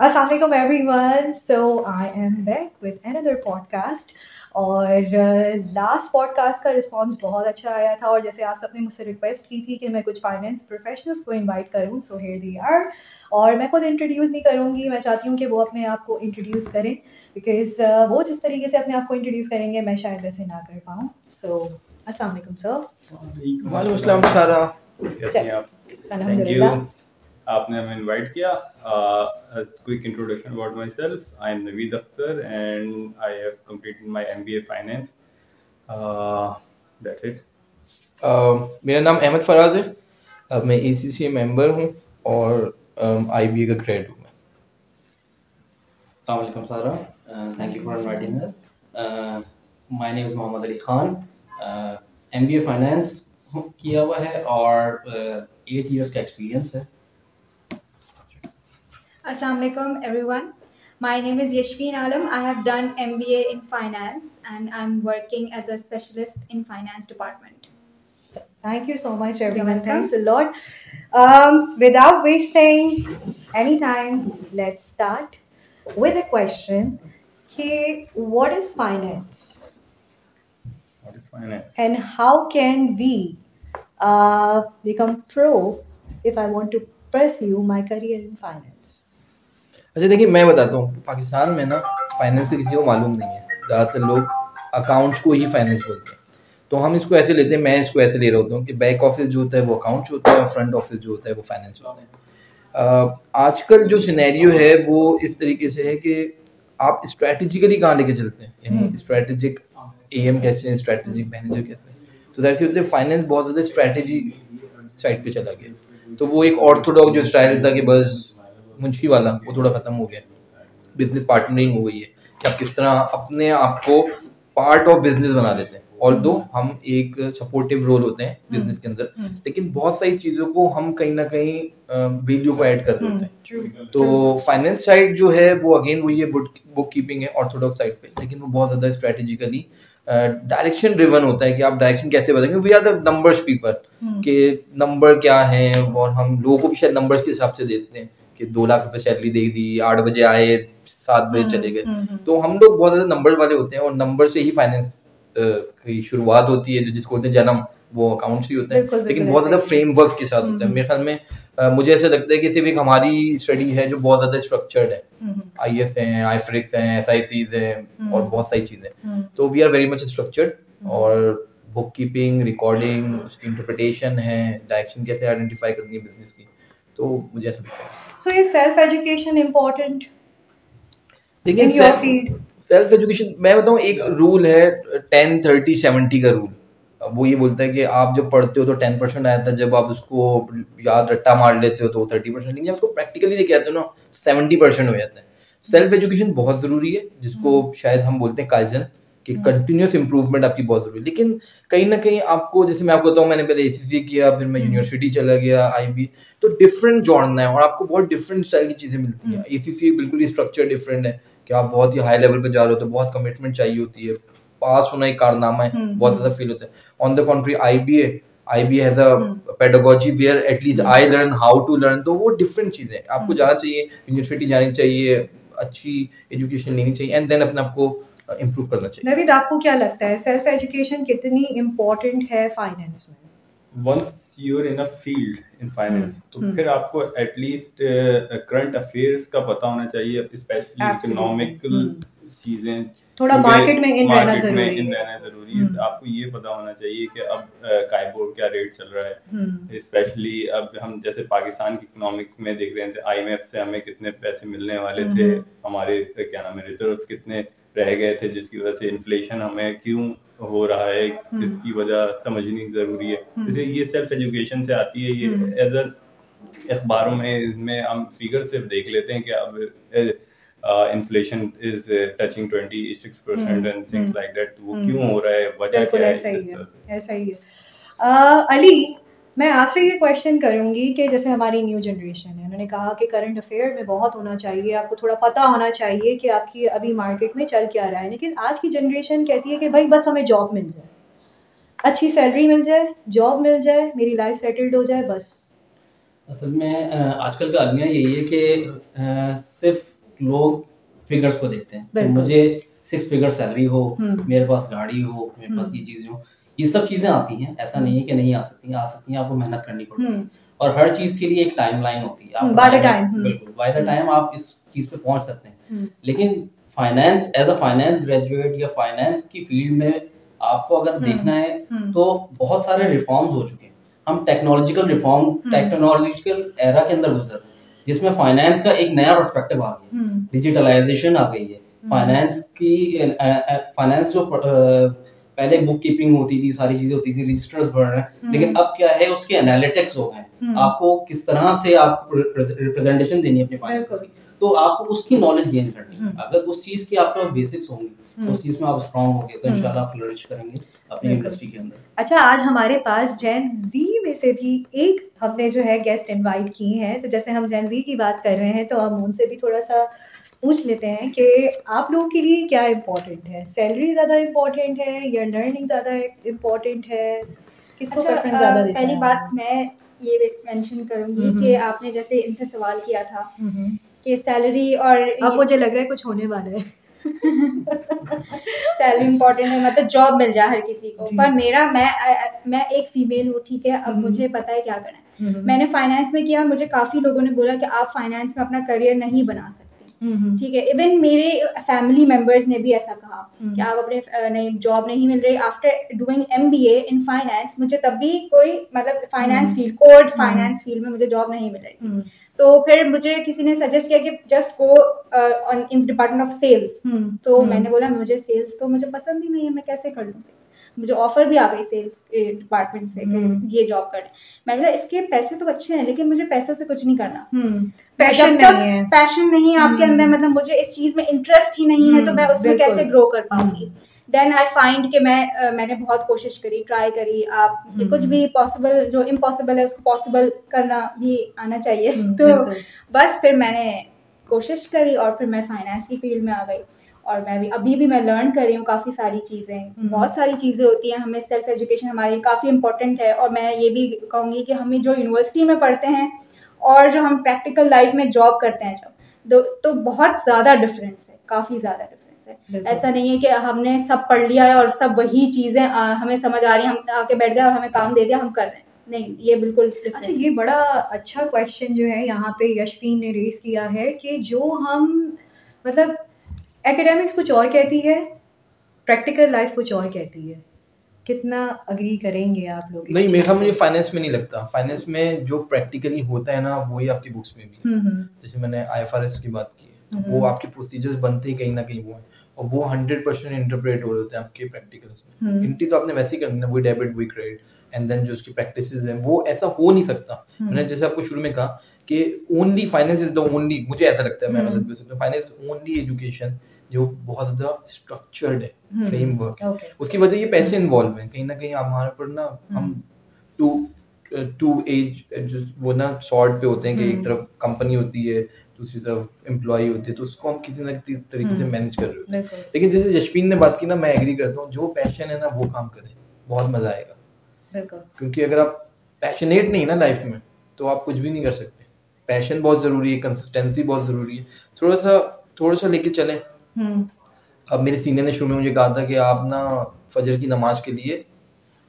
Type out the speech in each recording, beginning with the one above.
Assalamualaikum everyone. So I am back with another podcast. और last podcast का response बहुत अच्छा आया था और जैसे आप सबने मुझसे रिक्वेस्ट की थी कि मैं कुछ फाइनेंस प्रोफेशनल्स को इनवाइट करूं, सो हियर दे आर। और मैं खुद इंट्रोड्यूस नहीं करूंगी, मैं चाहती हूं कि वो अपने आप को इंट्रोड्यूस करें, बिकॉज वो जिस तरीके से अपने आप को इंट्रोड्यूस करेंगे मैं शायद वैसे ना कर पाऊँ। सो अस्सलाम वालेकुम सर। वालेकुम अस्सलाम सारा। कैसे हैं आप? अल्हम्दुलिल्लाह। Thank you. आपने हमें इनवाइट किया. A quick introduction about myself. I am Naveed Akhtar and I have completed my MBA Finance. That's it. मेरा नाम अहमद फराज है। मैं ACCA मेंबर हूँ और IBA का ग्रेड हूँ मैं। Assalamualaikum Sarah. Thank you for inviting us. My name is Mohammad Ali Khan. MBA Finance किया हुआ है और 8 years का experience है। Assalamualaikum everyone. My name is Yashveen Alam. I have done MBA in finance and I'm working as a specialist in finance department. Thank you so much, everyone. welcome. Thanks a lot. Without wasting any time, let's start with a question. Okay, what is finance? What is finance? And how can we become pro if I want to pursue my career in finance? अच्छा देखिए, मैं बताता हूँ, पाकिस्तान में ना finance का किसी को मालूम नहीं है। ज़्यादातर लोग अकाउंट्स को ही फाइनेंस बोलते हैं, तो हम इसको ऐसे लेते हैं, मैं इसको ऐसे ले रहा होता हूँ कि बैक ऑफिस जो होता है वो अकाउंट्स होता है और फ्रंट ऑफिस जो होता है वो फाइनेंस होता है। आजकल जो सिनेरियो है वो इस तरीके से है कि आप स्ट्रैटेजिकली कहाँ लेके चलते हैं, यानी स्ट्रैटेजिक AM कैसे हैं, स्ट्रैटेजिक मैनेजर कैसे हैं। तो ज़ाहिर सी होती है फाइनेंस बहुत ज़्यादा स्ट्रैटेजी साइड पे चला गया। तो वो एक ऑर्थोडॉक्स जो स्टाइल था कि बस मुंशी वाला, वो थोड़ा खत्म हो गया। बिजनेस पार्टनरिंग हो गई है कि आप किस तरह अपने आप को पार्ट ऑफ बिजनेस बना लेते हैं। ऑल्दो हम एक सपोर्टिव रोल होते हैं बिजनेस के अंदर, लेकिन बहुत सारी चीज़ों को हम कहीं ना कहीं वैल्यू को ऐड कर रहे होते हैं। तो फाइनेंस साइड जो है वो अगेन वही है, बुक कीपिंग है ऑर्थोडॉक्स साइड पे, लेकिन वो बहुत ज़्यादा स्ट्रेटेजिकली डायरेक्शन ड्रिवन होता है कि आप डायरेक्शन कैसे बताएंगे। We are the numbers people, के नंबर क्या हैं, और हम लोगों को भी शायद नंबर्स के हिसाब से देते हैं कि 2 लाख रुपए सैलरी दे दी, 8 बजे आए, 7 बजे चले गए। तो हम लोग बहुत ज़्यादा नंबर वाले होते हैं और नंबर से ही फाइनेंस की शुरुआत होती है। जो जिसको बोलते हैं जन्म, वो अकाउंट्स ही होता है, लेकिन बहुत ज़्यादा फ्रेमवर्क के साथ होता है। मेरे ख्याल में मुझे ऐसा लगता है कि सिर्फ एक हमारी स्टडी है जो बहुत ज़्यादा स्ट्रक्चर्ड है। IS हैं, IFRIX हैं, SICs हैं और बहुत सारी चीज़ें। तो we are very much structured, और बुक कीपिंग, रिकॉर्डिंग, उसकी इंटरप्रिटेशन है, डायरेक्शन कैसे आइडेंटिफाई करनी है बिजनेस की। तो मुझे ऐसा लगता है। So is self-education important देखिए, in your field? Self education, मैं बताऊँ, एक रूल है 10-30-70 का रूल। वो ये बोलता है कि आप जब पढ़ते हो तो 10% आया था, जब आप उसको याद रट्टा मार लेते हो तो 30%, लेकिन जब उसको प्रैक्टिकली लेके आते हो ना 70% हो जाता है। सेल्फ एजुकेशन बहुत ज़रूरी है, जिसको शायद हम बोलते हैं काइजन, कि कंटिन्यूस इंप्रूवमेंट आपकी बहुत ज़रूरी है। लेकिन कहीं ना कहीं आपको, जैसे मैं आपको बताऊँ, मैंने पहले ACCA किया, फिर मैं यूनिवर्सिटी चला गया, IB, तो डिफरेंट जॉनर है और आपको बहुत डिफरेंट स्टाइल की चीज़ें मिलती हैं। ACCA बिल्कुल ही स्ट्रक्चर डिफरेंट है कि आप बहुत ही हाई लेवल पे जा रहे हो तो बहुत कमिटमेंट चाहिए होती है, पास होना एक कारनामा है, बहुत ज़्यादा फील होता है। On the contrary IBA has a pedagogy where at least I learn how to learn. तो वो डिफरेंट चीज़ें हैं। आपको जाना चाहिए, यूनिवर्सिटी जानी चाहिए, अच्छी एजुकेशन लेनी चाहिए, एंड देन अपने आप को इम्प्रूव करना चाहिए। नवीद, आपको क्या लगता है सेल्फ एजुकेशन कितनी इम्पोर्टेंट है फाइनेंस में? Once you're in a field in finance, तो फिर आपको एटलीस्ट करंट अफेयर्स का पता होना चाहिए, स्पेशली इकोनॉमिकल चीजें। थोड़ा मार्केट में इन रहना जरूरी है। आपको ये पता होना चाहिए कि अब काइबोर क्या रेट चल रहा है। स्पेशली अब हम जैसे पाकिस्तान की इकोनॉमिक्स में देख रहे थे, IMF से हमें कितने पैसे मिलने वाले थे, हमारे क्या नाम है रिजर्व्स कितने रह गए थे, जिसकी वजह से इन्फ्लेशन हमें क्यों हो रहा है, इसकी वजह समझनी जरूरी है। जैसे ये सेल्फ एजुकेशन से आती है। ये एज अखबारों में इसमें हम फिगर सिर्फ देख लेते हैं कि अब inflation is touching 26% and things like that. वो क्यों हो रहा है, वजह क्या है? ऐसा ही है। अली, मैं आपसे ये क्वेश्चन करूंगी कि जैसे हमारी न्यू जनरेशन है, उन्होंने कहा कि करंट अफेयर में बहुत होना चाहिए, आपको थोड़ा पता होना चाहिए कि आपकी अभी मार्केट में चल क्या रहा है। लेकिन आज की जनरेशन कहती है कि भाई बस हमें जॉब मिल जाए, अच्छी सैलरी मिल जाए, जॉब मिल जाए, मेरी लाइफ सेटल्ड हो जाए, बस। असल में आजकल का अलमिया यही है कि सिर्फ लोग फिगर्स को देखते हैं, तो बिल्कुल। मुझे 6 फिगर सैलरी हो, हम्म। मेरे पास गाड़ी हो, मेरे पास ये चीजें हो, ये सब चीजें आती हैं। ऐसा नहीं है कि नहीं आ सकती हैं, आपको मेहनत करनी पड़ती है और हर चीज के लिए एक टाइमलाइन होती है। आप by the time, बिल्कुल बाय द टाइम आप इस चीज पे पहुंच सकते हैं। लेकिन finance, as a finance graduate या फाइनेंस की फील्ड में आपको अगर देखना है तो बहुत सारे रिफॉर्म्स हो चुके हैं। हम टेक्नोलॉजिकल एरा के अंदर गुजर रहे हैं, जिसमें फाइनेंस का एक नया पर्सपेक्टिव आ गया, डिजिटलाइजेशन आ गई है। फाइनेंस जो पहले बुक कीपिंग होती थी, सारी चीजें होती थी, रजिस्टर्स भर रहे हैं, लेकिन अब क्या है, उसके एनालिटिक्स हो गए। आपको किस तरह से आप रिप्रेजेंटेशन देनी है अपनी फाइनेंस की, तो आपको उसकी नॉलेज गेन करनी है। अगर उस चीज की आपको बेसिक्स होंगी, उस चीज में आप स्ट्रांग होंगे, तो इंशाल्लाह फ्लरिश करेंगे अपनी इंडस्ट्री के अंदर। अच्छा, आज हमारे पास जेन जी में से भी एक हमने जो है गेस्ट इनवाइट किए हैं, तो जैसे हम जेन जी की बात कर रहे हैं तो हम उनसे भी थोड़ा सा पूछ लेते हैं कि आप लोगों के लिए क्या इम्पोर्टेंट है? सैलरी ज़्यादा इम्पोर्टेंट है या लर्निंग ज़्यादा इम्पोर्टेंट है? किसको प्रेफरेंस ज़्यादा देते हैं? पहली बात मैं ये मेंशन करूंगी कि आपने जैसे इनसे सवाल किया था कि सैलरी और अब मुझे लग रहा है कुछ होने वाला है। सैलरी इम्पोर्टेंट है, मतलब जॉब मिल जाए हर किसी को, पर मेरा मैं एक फीमेल हूँ, ठीक है, अब मुझे पता है क्या करना है। मैंने फाइनेंस में किया, मुझे काफ़ी लोगों ने बोला कि आप फाइनेंस में अपना करियर नहीं बना सकते, ठीक है। इवन मेरे फैमिली मेंबर्स ने भी ऐसा कहा कि आप अपने नहीं, जॉब नहीं मिल रही after doing MBA in finance. मुझे तब भी कोई मतलब finance field, code finance field में मुझे जॉब नहीं मिल रही। तो फिर मुझे किसी ने सजेस्ट किया कि just go in department of sales. तो मैंने बोला मुझे सेल्स तो मुझे पसंद ही नहीं है, मैं कैसे कर लूँ सेल्स। मुझे ऑफर भी आ गई सेल्स डिपार्टमेंट से कि ये जॉब करना। मैंने बोला इसके पैसे तो अच्छे हैं, लेकिन मुझे पैसों से कुछ नहीं करना। पैशन नहीं है, पैशन नहीं है आपके अंदर, मतलब मुझे इस चीज में इंटरेस्ट ही नहीं है, तो मैं उसमें कैसे ग्रो कर पाऊंगी। देन आई फाइंड कि मैंने बहुत कोशिश करी, ट्राई करी। आप कुछ भी पॉसिबल, जो इम्पॉसिबल है उसको पॉसिबल करना भी आना चाहिए। तो बस फिर मैंने कोशिश करी और फिर मैं फाइनेंस की फील्ड में आ गई। और मैं अभी भी मैं लर्न कर रही हूँ काफ़ी सारी चीज़ें, बहुत सारी चीज़ें होती हैं। हमें सेल्फ एजुकेशन हमारे लिए काफ़ी इंपॉर्टेंट है। और मैं ये भी कहूँगी कि हमें जो यूनिवर्सिटी में पढ़ते हैं और जो हम प्रैक्टिकल लाइफ में जॉब करते हैं जब, तो बहुत ज़्यादा डिफरेंस है, काफ़ी ज़्यादा डिफरेंस है। ऐसा नहीं है कि हमने सब पढ़ लिया है और सब वही चीज़ें हमें समझ आ रही हैं, हम आके बैठ गए और हमें काम दे दिया, हम कर रहे हैं। नहीं, ये बिल्कुल। अच्छा, ये बड़ा अच्छा क्वेश्चन जो है यहाँ पे यशवीन ने रेस किया है कि जो हम मतलब एकेडमिक्स कुछ और कहती है, प्रैक्टिकल लाइफ कुछ और कहती है। कितना अग्री करेंगे आप लोग? नहीं, मेरा मुझे फाइनेंस में नहीं लगता। फाइनेंस में जो प्रैक्टिकली होता है ना, वही आपकी बुक्स में भी है। जैसे मैंने IFRS की बात की है, तो वो आपके प्रोसीजर्स बनते ही कहीं ना कहीं वो है, और वो 100% इंटरप्रेट हो रहे होते हैं आपके प्रैक्टिकल्स में। एंट्री तो आपने वैसे ही करना है, वही डेबिट वही क्रेडिट, एंड देन जो उसकी प्रैक्टिसेस हैं वो ऐसा हो नहीं सकता। मैंने जैसे आपको शुरू में कहा कि only finance is the only, मुझे ऐसा लगता है, मैं मतलब फाइनेंस ओनली एजुकेशन जो बहुत ज़्यादा स्ट्रक्चर्ड है, फ्रेमवर्क है। उसकी वजह ये पैसे इन्वॉल्व हैं कहीं ना कहीं। हमारे पर ना हम टू एज जो वो ना शॉर्ट पे होते हैं कि एक तरफ कंपनी होती है, दूसरी तरफ एम्प्लॉय होती है, तो उसको हम किसी ना किसी तरीके से मैनेज कर रहे होते हैं। लेकिन जैसे यशवीन ने बात की ना, मैं एग्री करता हूँ, जो पैशन है ना वो काम करें, बहुत मजा आएगा। क्योंकि अगर आप पैशनेट नहीं ना लाइफ में, तो आप कुछ भी नहीं कर सकते। पैशन बहुत जरूरी है, कंसिस्टेंसी बहुत जरूरी है, थोड़ा सा लेके चलें। अब मेरे सीनियर ने शुरू में मुझे कहा था कि आप ना फजर की नमाज के लिए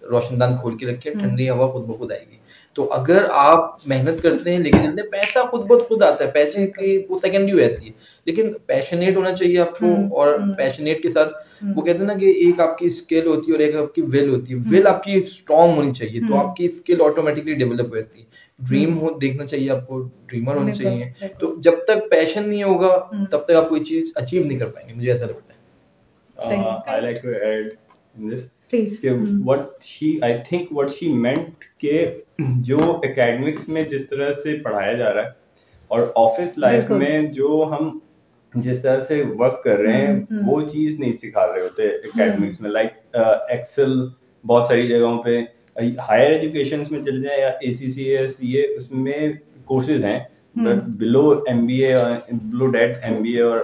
रोशनदान खोल के रखें, ठंडी हवा खुद ब खुद आएगी। तो अगर आप मेहनत करते हैं, लेकिन जितने पैसा खुद ब खुद आता है, पैसे की वो सेकेंडरी हो जाती है, लेकिन पैशनेट होना चाहिए आपको। और पैशनेट के साथ वो कहते हैं ना कि एक आपकी स्किल होती है और एक आपकी विल होती है। विल आपकी स्ट्रांग होनी चाहिए, तो आपकी स्किल ऑटोमेटिकली डेवलप हो जाती है। ड्रीम हो देखना चाहिए आपको, ड्रीमर होना चाहिए। तो जब तक पैशन नहीं होगा तब तक आप कोई चीज अचीव नहीं कर पाएंगे, मुझे ऐसा लगता है। I like to add in this. Please. I think what she meant कि जो academics में जिस तरह से पढ़ाया जा रहा है और ऑफिस लाइफ में जो हम जिस तरह से वर्क कर रहे हैं, वो चीज नहीं सिखा रहे होते academics में। लाइक एक्सेल बहुत सारी जगहों पे, हायर एजुकेशन में चले जाए या ACCS, ये उसमें कोर्सेज हैं, but below MBA, below that MBA और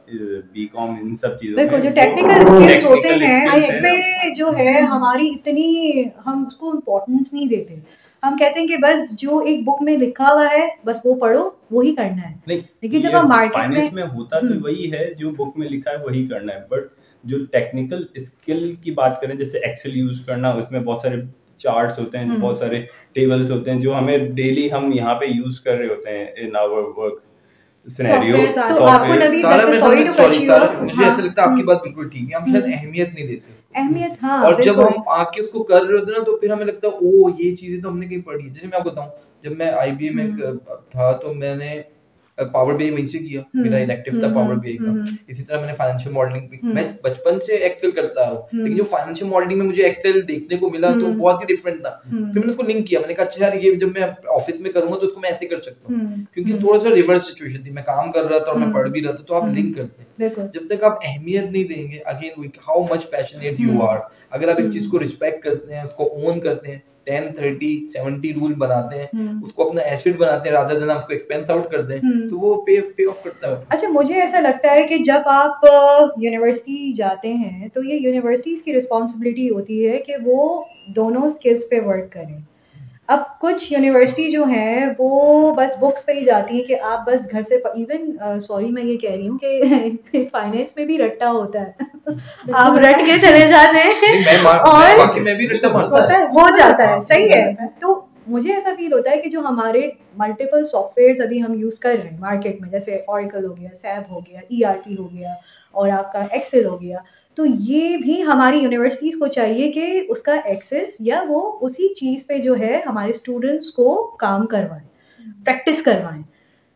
बीकॉम इन सब चीजों बिल्कुल, में जो वो टेक्निकल स्किल्स होते technical हैं skills उन है पे ना, जो है हमारी इतनी हम उसको इम्पोर्टेंस नहीं देते। हम कहते हैं कि बस जो एक बुक में लिखा हुआ है बस वो पढ़ो, वही करना है। नहीं लेकिन जब ये हम मार्केट फाइनेंस में में होता तो वही है, जो बुक में लिखा है वही करना है, बट जो टेक्निकल स्किल की बात करें, जैसे एक्सेल यूज करना, उसमें बहुत सारे चार्ट्स होते हैं, बहुत सारे टेबल्स होते हैं जो हमें डेली हम यहाँ पे यूज कर रहे होते हैं in our work scenario. Softwares आते तो हैं। आपको नबी सारा मैं sorry to sorry cut you सारा ऑफ। मुझे ऐसा लगता है आपकी बात बिल्कुल ठीक है, हम शायद अहमियत नहीं देते उसको। अहमियत, हाँ और जब बिल्कुल। हम आके उसको कर रहे होते हैं ना तो फिर हमें लगता है ओ ये चीजें तो हमने कहीं पढ़ी है। जैसे मैं आपको बताऊं, जब मैं आईबीए में था तो मैंने पावर बीआई वहीं से किया, मेरा इलेक्टिव था पावर बीआई का। इसी तरह मैंने फाइनेंशियल मॉडलिंग भी, मैं बचपन से एक्सेल करता आ रहा हूँ, लेकिन जो फाइनेंशियल मॉडलिंग में मुझे एक्सेल देखने को मिला तो बहुत ही डिफरेंट था। फिर मैंने उसको लिंक किया, मैंने कहा अच्छा यार ये जब मैं ऑफिस में करूंगा तो उसको मैं ऐसे कर सकता हूँ, क्योंकि थोड़ा सा रिवर्स सिचुएशन थी, मैं काम कर रहा था और मैं पढ़ भी रहा था, तो आप लिंक करते हैं। जब तक आप अहमियत नहीं देंगे, again how much passionate you are, अगर आप एक चीज को रिस्पेक्ट करते हैं, उसको ओन करते हैं, 10-30-70 रूल बनाते हैं, उसको अपना एसेट बनाते हैं रादर देन उसको एक्सपेंस आउट करते हैं, तो वो पे ऑफ करता है। अच्छा, मुझे ऐसा लगता है कि जब आप यूनिवर्सिटी जाते हैं तो ये यूनिवर्सिटीज़ की रिस्पॉन्सिबिलिटी होती है कि वो दोनों स्किल्स पे वर्क करें। अब कुछ यूनिवर्सिटी जो है वो बस बुक्स पे ही जाती है कि आप बस घर से इवन सॉरी मैं ये कह रही हूँ कि फाइनेंस में भी रट्टा होता है। आप रट के चले जाते हैं और बाकी मैं भी रट्टा मारता होता है, हो जाता है, सही है। तो मुझे ऐसा फील होता है कि जो हमारे मल्टीपल सॉफ्टवेयर्स अभी हम यूज़ कर रहे हैं मार्केट में, जैसे ऑरेकल हो गया, सैप हो गया, ईआरपी हो गया और आपका एक्सेल हो गया, तो ये भी हमारी यूनिवर्सिटीज़ को चाहिए कि उसका एक्सेस या वो उसी चीज़ पे जो है हमारे स्टूडेंट्स को काम करवाएं, प्रैक्टिस करवाएं,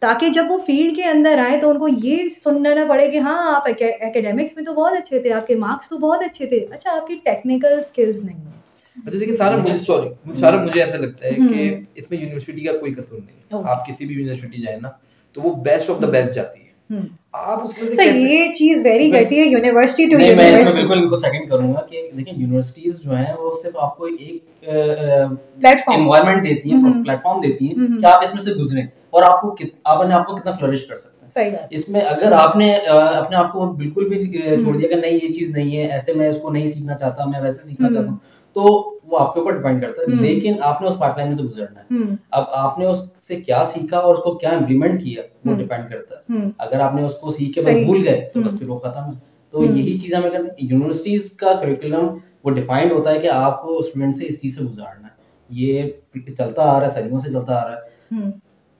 ताकि जब वो फील्ड के अंदर आए तो उनको ये सुनना ना पड़े कि हाँ आप एकेडमिक्स में तो बहुत अच्छे थे, आपके मार्क्स तो बहुत अच्छे थे, अच्छा आपकी टेक्निकल स्किल्स नहीं है। अच्छा देखिए सारा मुझे ऐसा लगता है कि इसमें यूनिवर्सिटी का कोई कसूर नहीं है। आप किसी भी यूनिवर्सिटी जाए ना तो वो बेस्ट ऑफ द बेस्ट जाती है, आप उसमें से ये चीज वेरी करती है यूनिवर्सिटी टू मैं इसमें यूनिवर्सिटी। बिल्कुल इनको सेकंड करूंगा कि देखिए यूनिवर्सिटीज जो हैं वो सिर्फ आपको एक प्लेटफॉर्म एनवायरनमेंट देती हैं, प्लेटफॉर्म देती हैं कि आप इसमें से गुजरें और आपको अपने आप को कितना फ्लरिश कर सकते हैं। सही बात। इसमें अगर आपने अपने आप को बिल्कुल भी छोड़ दिया कि नहीं ये चीज नहीं है, ऐसे मैं इसको नहीं सीखना चाहता, मैं वैसे सीखना चाहता हूँ, तो वो आपके ऊपर डिपेंड करता है। लेकिन आपने उस पाइपलाइन में से गुजरना है। अब आपने उससे क्या सीखा और उसको क्या इम्प्लीमेंट किया वो डिपेंड करता है। अगर आपने उसको सीख के बस भूल गए तो बस फिर वो खत्म है। तो यही चीज हमें करना है। यूनिवर्सिटीज का करिकुलम वो डिफाइंड होता है कि आपको स्टूडेंट से इस चीज से गुजारना है। ये चलता आ रहा है, सदियों से चलता आ रहा है,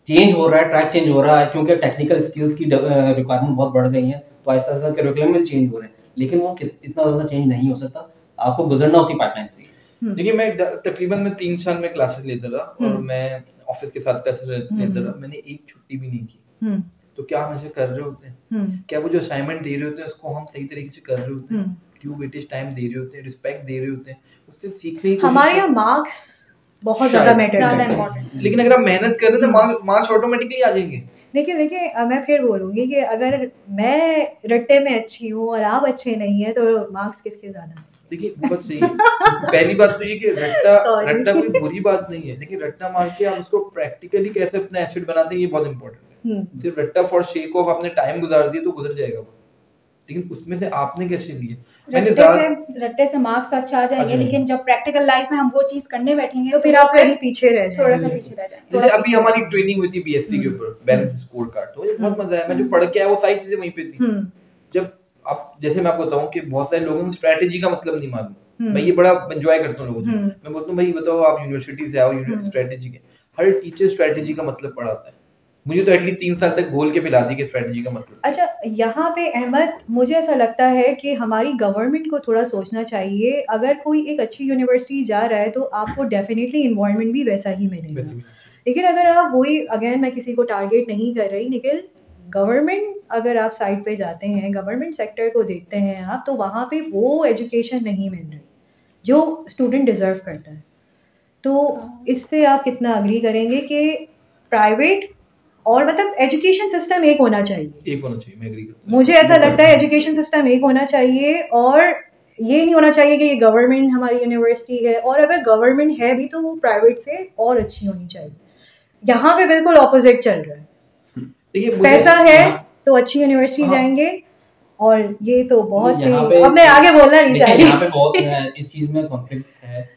चेंज हो रहा है, ट्रैक चेंज हो रहा है, क्योंकि टेक्निकल स्किल्स की रिक्वायरमेंट बहुत बढ़ गई है, तो आहिस्ता आहिस्ता करिकुलम में चेंज हो रहे हैं, लेकिन वो इतना ज्यादा चेंज नहीं हो सकता। आपको गुजरना उसी पाइपलाइन से। देखिए मैं तकरीबन मैं 3 साल में क्लासेस लेता रहा और मैं ऑफिस के साथ क्लासेस लेता रहा, मैंने एक छुट्टी भी नहीं की। तो क्या हम ऐसे कर रहे होते हैं? क्या वो जो असाइनमेंट दे रहे होते हैं उसको हम सही तरीके से कर रहे होते हैं? ड्यू वेटेज टाइम दे रहे होते हैं, रिस्पेक्ट दे रहे होते हैं, उससे सीखने की हमारे यहाँ मार्क्स बहुत ज्यादा मैटर ज्यादा करते हैं। इम्पोर्टेंट। लेकिन अगर आप मेहनत कर रहे हैं तो मार्क्स ऑटोमेटिकली आ जाएंगे। देखिए देखिए मैं फिर बोलूंगी कि अगर मैं रट्टे में अच्छी हूँ और आप अच्छे नहीं है तो मार्क्स किसके ज्यादा हैं? देखिए बहुत सही है। पहली बात तो ये कि रट्टा कोई बुरी बात नहीं है, लेकिन रट्टा मार के आप उसको प्रैक्टिकली कैसे अपना एसेट बनाते हैं ये बहुत इंपॉर्टेंट है। सिर्फ रट्टा फॉर शेक ऑफ आपने टाइम गुजार दिया तो गुजर जाएगा वो, लेकिन उसमें से आपने कैसे लिए? रट्टे से मार्क्स अच्छा आ जाएंगे, लेकिन जब प्रैक्टिकल लाइफ में हम वो चीज करने बैठेंगे तो फिर आप कहीं पीछे रह जाएंगे, थोड़ा सा पीछे रह जाएंगे। जैसे अभी हमारी ट्रेनिंग हुई थी बीएससी के ऊपर बैलेंस स्कोर कार्ड, तो ये बहुत मजा आया। मैं जो पढ़ के आया वो सारी चीजें वहीं पे थी। जब आप जैसे मैं आपको बताऊं कि बहुत सारे लोगों को स्ट्रेटेजी का मतलब नहीं मालूम, मैं ये बड़ा एंजॉय करता हूँ लोगों से। मैं बोलता हूँ भाई बताओ आप यूनिवर्सिटी से आओ, स्ट्रेटेजी के हर टीचर स्ट्रेटेजी का मतलब पढ़ाता है। मुझे तो एटलीस्ट 3 साल तक घोल के पिला दी कि स्ट्रेटजी का मतलब। अच्छा यहाँ पे अहमद मुझे ऐसा लगता है कि हमारी गवर्नमेंट को थोड़ा सोचना चाहिए, अगर कोई एक अच्छी यूनिवर्सिटी जा रहा है तो आपको डेफिनेटली इन्वायरमेंट भी वैसा ही मिलेगा। लेकिन अगर आप वही, अगेन मैं किसी को टारगेट नहीं कर रही, लेकिन गवर्नमेंट अगर आप साइड पे जाते हैं, गवर्नमेंट सेक्टर को देखते हैं आप, तो वहाँ पे वो एजुकेशन नहीं मिल रही जो स्टूडेंट डिजर्व करता है। तो इससे आप कितना अग्री करेंगे कि प्राइवेट और मतलब एजुकेशन सिस्टम एक होना चाहिए? मैं एग्री करता हूं। मुझे ऐसा लगता है एजुकेशन सिस्टम एक होना चाहिए, और ये नहीं होना चाहिए कि ये गवर्नमेंट हमारी यूनिवर्सिटी है, और अगर गवर्नमेंट है भी तो वो प्राइवेट से और अच्छी होनी चाहिए। यहाँ पे बिल्कुल ऑपोजिट चल रहा है। पैसा है तो अच्छी यूनिवर्सिटी जाएंगे, और ये तो बहुत ही, यहाँ पे अब मैं आगे बोलना नहीं चाह देखिए, यहाँ रही। पे बहुत इस चीज में कॉन्फ्लिक्ट है।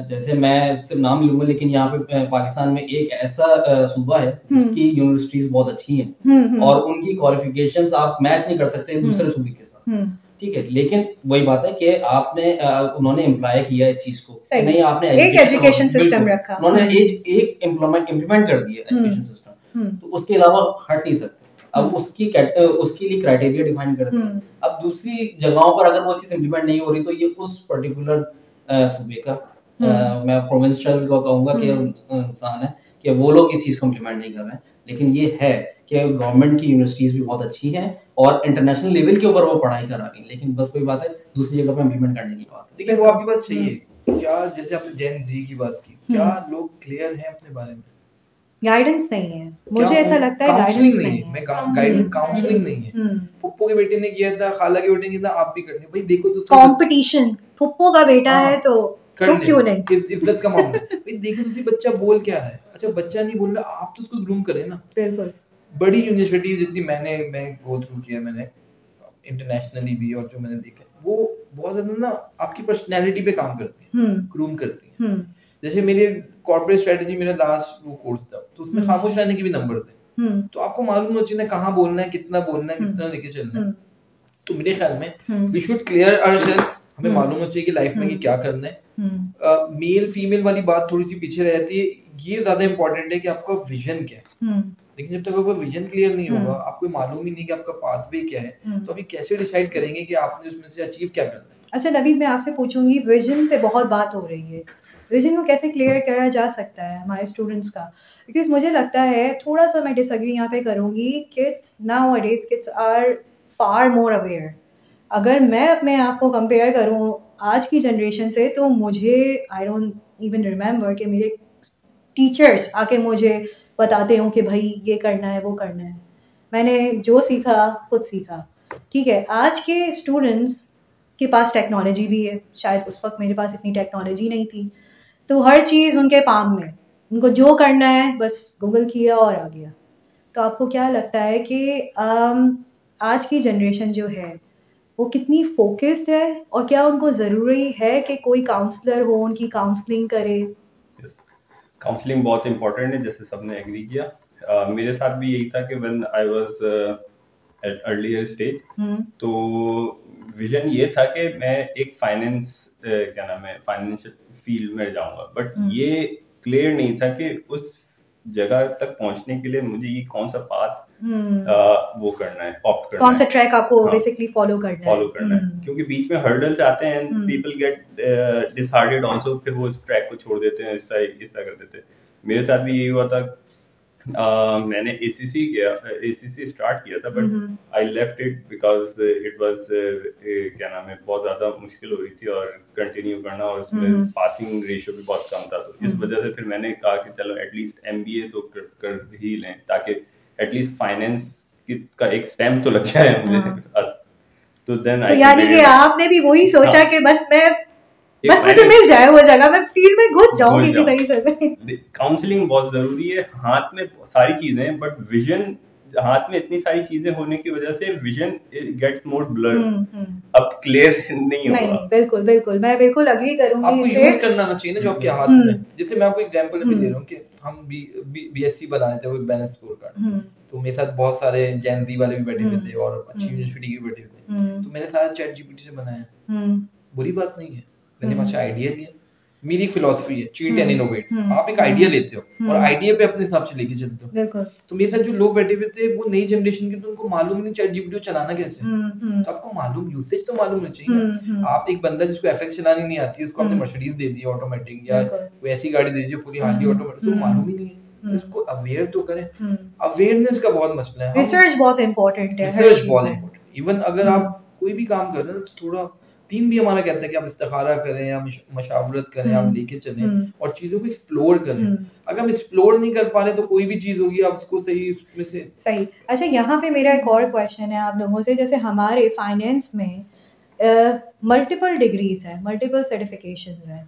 जैसे मैं सिर्फ नाम लूंगा, लेकिन यहाँ पे पाकिस्तान में एक ऐसा सूबा है जिसकी यूनिवर्सिटीज बहुत अच्छी हैं और उनकी क्वालिफिकेशंस आप मैच नहीं कर सकते दूसरे सूबे के साथ, ठीक है। लेकिन वही बात है कि आपने उन्होंने इम्प्लाई किया इस चीज को, नहीं आपने एक एजुकेशन सिस्टम रखा, उन्होंने एक इम्प्लीमेंट कर दिया एजुकेशन सिस्टम, तो उसके अलावा हट नहीं सकते। अब उसके लिए क्राइटेरिया डिफाइन करते हैं। अब दूसरी जगहों पर अगर वो चीज इम्प्लीमेंट नहीं हो रही तो ये उस पर्टिकुलर सूबे का मैं प्रोविंशियल को कहूंगा कि नुकसान है कि वो लोग इस चीज को इम्प्लीमेंट नहीं कर रहे हैं। लेकिन ये है कि गवर्नमेंट की यूनिवर्सिटीज भी बहुत अच्छी हैं और इंटरनेशनल लेवल के ऊपर वो पढ़ाई करा रही हैं, लेकिन बस वही बात है दूसरी जगह पे इम्प्लीमेंट करने की बात है। देखिए वो आपकी बात सही है। क्या जैसे आपने जेन जी की बात की, क्या लोग क्लियर हैं अपने बारे में? गाइडेंस नहीं है, मुझे ऐसा लगता है गाइडेंस नहीं है। मैं काउंसलिंग नहीं है। फुप्पो के बेटे ने किया था, खाला के बेटे ने किया था, आप भी करने भाई देखो तो कंपटीशन, फुप्पो का बेटा है तो क्यों नहीं, इज्जत का मामला भाई देखो तो बच्चा बोल क्या रहा है। अच्छा बच्चा नहीं बोल रहा, आप तो उसको ग्रूम करें ना। बिल्कुल। बड़ी यूनिवर्सिटीज जितनी मैं गो थ्रू किया, मैंने इंटरनेशनली भी, और जो मैंने देखा वो बहुत ज्यादा ना आपकी पर्सनैलिटी पे काम करती है, ग्रूम करती है। जैसे मेरे कॉर्पोरेट स्ट्रेटजी मेरा लास्ट वो कोर्स था, तो उसमें खामोश रहने के भी नंबर थे। तो आपको मालूम होना चाहिए ना कहाँ बोलना है, कितना बोलना है, किस तरह लेके चलना है। तो मेरे ख्याल में वी शुड क्लियर आवरसेल्फ, हमें मालूम होना चाहिए कि लाइफ में क्या करना है। मेल फीमेल वाली बात थोड़ी सी पीछे रह जाती है, ये ज्यादा इंपॉर्टेंट है कि आपका विजन क्या है। लेकिन जब तक आपका विजन क्लियर नहीं होगा, आपको मालूम ही नहीं कि आपका पाथवे क्या है, तो अभी कैसे डिसाइड करेंगे कि आपने उसमें से अचीव क्या करना है। अच्छा नवीद, मैं आपसे पूछूंगी, विजन पे बहुत बात हो रही है, विजन को कैसे क्लियर करा जा सकता है हमारे स्टूडेंट्स का? बिकॉज मुझे लगता है, थोड़ा सा मैं डिसएग्री यहाँ पे करूँगी, kids nowadays kids are far more aware. अगर मैं अपने आप को कंपेयर करूँ आज की जनरेशन से, तो मुझे आई डोंट इवन रिमेंबर कि मेरे टीचर्स आके मुझे बताते हों कि भाई ये करना है वो करना है। मैंने जो सीखा खुद सीखा, ठीक है। आज के स्टूडेंट्स के पास टेक्नोलॉजी भी है, शायद उस वक्त मेरे पास इतनी टेक्नोलॉजी नहीं थी, तो हर चीज़ उनके पाम में, उनको जो करना है बस गूगल किया और आ गया। तो आपको क्या लगता है कि आज की जनरेशन जो है वो कितनी फोकस्ड है, और क्या उनको ज़रूरी है कि कोई काउंसलर हो उनकी काउंसलिंग करे? काउंसलिंग बहुत इंपॉर्टेंट है, जैसे सबने एग्री किया। मेरे साथ भी यही था कि when I was at earlier stage, तो विजन ये था कि मैं एक फाइनेंशियल फील्ड में जाऊंगा, बट ये क्लियर नहीं था कि उस जगह तक पहुंचने के लिए मुझे ये कौन सा पाथ वो करना है, ऑप्ट करना कौन सा है, ट्रैक आपको बेसिकली फॉलो करना है। क्योंकि बीच में हर्डल्स आते हैं, पीपल गेट डिसहार्टेड आल्सो, फिर वो इस ट्रैक को छोड़ देते हैं, इस तरह कर देते हैं। मेरे साथ भी यही हुआ था। मैंने ACC स्टार्ट किया था, but I left it because it was क्या नाम है, बहुत ज्यादा मुश्किल हो रही थी और कंटिन्यू करना, और उसमें पासिंग रेशियो भी बहुत कम था। तो इस वजह से फिर मैंने कहा कि चलो एटलीस्ट MBA तो कर ही लें, ताकि एटलीस्ट फाइनेंस का एक स्टैम्प तो लग जाए मुझे। तो देन तो यानी कि आपने भी वही सोचा कि बस मुझे मिल जाए वो जगह, मैं फील्ड में घुस जाऊं किसी तरीके से। काउंसलिंग बहुत जरूरी है, हाथ में सारी चीजें हैं, बट विजन, हाथ में इतनी सारी चीजें होने की वजह से विजन गेट्स मोर ब्लर, अब क्लियर नहीं होगा। नहीं, बिल्कुल बिल्कुल, मैं बिल्कुल एग्री करूंगी। आपको यूज करना आना चाहिए ना जो आपके हाथ में। जैसे मैं आपको एग्जांपल अभी दे रहा हूं कि हम BSc बना रहे थे, वो बैलेंस स्कोर कार्ड, तो मेरे साथ बहुत सारे जेन जी वाले भी बैठे हुए थे और अच्छी यूनिवर्सिटी के बैठे हुए थे, तो मैंने सारा ChatGPT से बनाया। बुरी बात नहीं है, मैंने वहां से आइडिया लिया। मेरी एक फिलॉसफी है, चीट एंड इनोवेट। आप एक आइडिया लेते हो और आइडिया पे अपने हिसाब से लेके चलते हो। बिल्कुल। तो मेरे साथ जो लोग बैठे हुए थे वो नई जनरेशन के, तो उनको मालूम नहीं ChatGPT को चलाना कैसे। तो आपको मालूम, यूसेज तो मालूम होना चाहिए। आप एक बंदा जिसको FX चलानी नहीं आती, उसको आपने मर्सिडीज दे दी ऑटोमेटिक, या कोई ऐसी गाड़ी दे दी फुली हार्डली ऑटोमेटिक, उसको मालूम ही नहीं है। इसको अवेयर तो करें। अवेयरनेस का बहुत मसला है। रिसर्च बहुत इंपॉर्टेंट है। रिसर्च बहुत इंपॉर्टेंट। इवन अगर आप कोई भी काम कर रहे हैं तो थोड़ा, दीन भी हमारा कहता है कि आप इस्तिखारा करें या मशावरत करें, आप लेके चलें और चीजों को एक्सप्लोर करें। अगर हम एक्सप्लोर नहीं कर पा रहे तो कोई भी चीज होगी, आप उसको सही उसमें से सही। अच्छा, यहाँ पे मेरा एक और क्वेश्चन है आप लोगों से। जैसे हमारे फाइनेंस में मल्टीपल डिग्रीज हैं, मल्टीपल सर्टिफिकेशंस हैं।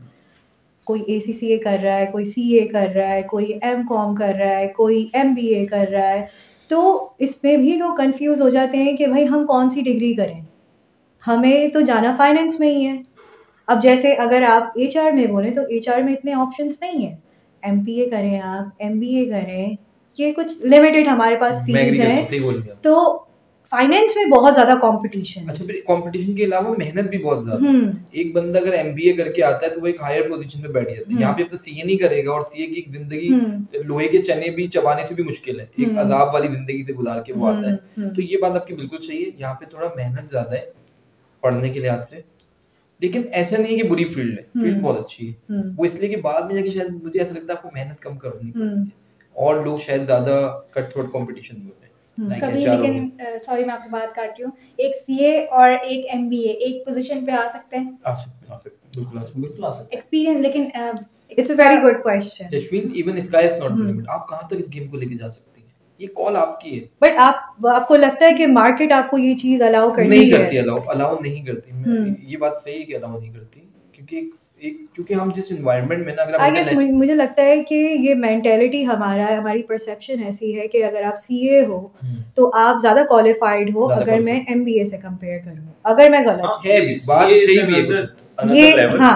कोई ACCA कर रहा है, कोई CA कर रहा है, कोई MCOM कर रहा है, कोई MBA कर रहा है। तो इसमें भी लोग कंफ्यूज हो जाते हैं कि भाई हम कौन सी डिग्री करें, हमें तो जाना फाइनेंस में ही है। अब जैसे अगर आप एचआर में बोलें तो एचआर में इतने ऑप्शंस नहीं है, एमपीए करें आप, एमबीए करें, ये कुछ लिमिटेड हमारे पास फील्ड्स हैं। तो फाइनेंस में बहुत ज्यादा कंपटीशन। अच्छा, फिर कंपटीशन के अलावा मेहनत भी बहुत ज्यादा। एक बंदा अगर एमबीए करके आता है तो वो एक हायर पोजीशन पे बैठ जाता है। यहाँ पे अब तो सीए नहीं करेगा और सीए की एक जिंदगी लोहे के चने भी चबाने से भी मुश्किल है, एक अजाब वाली जिंदगी से गुजार के वो आता है। तो ये बात आपकी बिल्कुल सही है, यहाँ पे थोड़ा मेहनत ज्यादा है पढ़ने के लिहाज से, लेकिन ऐसा नहीं है कि बुरी फील्ड है, फील्ड बहुत अच्छी है। वो इसलिए कि बाद में जाके शायद मुझे ऐसा लगता है आपको मेहनत कम करनी पड़ती है और लोग शायद ज्यादा कट थ्रोट कंपटीशन में होते हैं। कभी लेकिन सॉरी मैं आपकी बात काट रही हूँ, एक सीए और एक एमबीए एक पोजीशन पे आ सकते हैं? आ सकते बिल्कुल आ सकते। एक्सपीरियंस, लेकिन it's a very good question Yashwin, even sky is not the limit. आप कहां तक इस गेम को लेके जा सकती हैं, ये कॉल आपकी है। बट आपको लगता है कि मार्केट आपको ये चीज अलाउ करती नहीं करती, अलाउ नहीं करती। ये बात सही है कि अलाउ नहीं करती, क्योंकि क्योंकि हम जिस एनवायरनमेंट में ना, अगर आई गेस मुझे लगता है कि ये मेंटेलिटी हमारी परसेप्शन ऐसी है कि अगर आप सीए हो तो आप ज्यादा क्वालिफाइड हो, अगर मैं एमबीए से कंपेयर करूं, अगर मैं गलत है, बात सही भी है। ये हाँ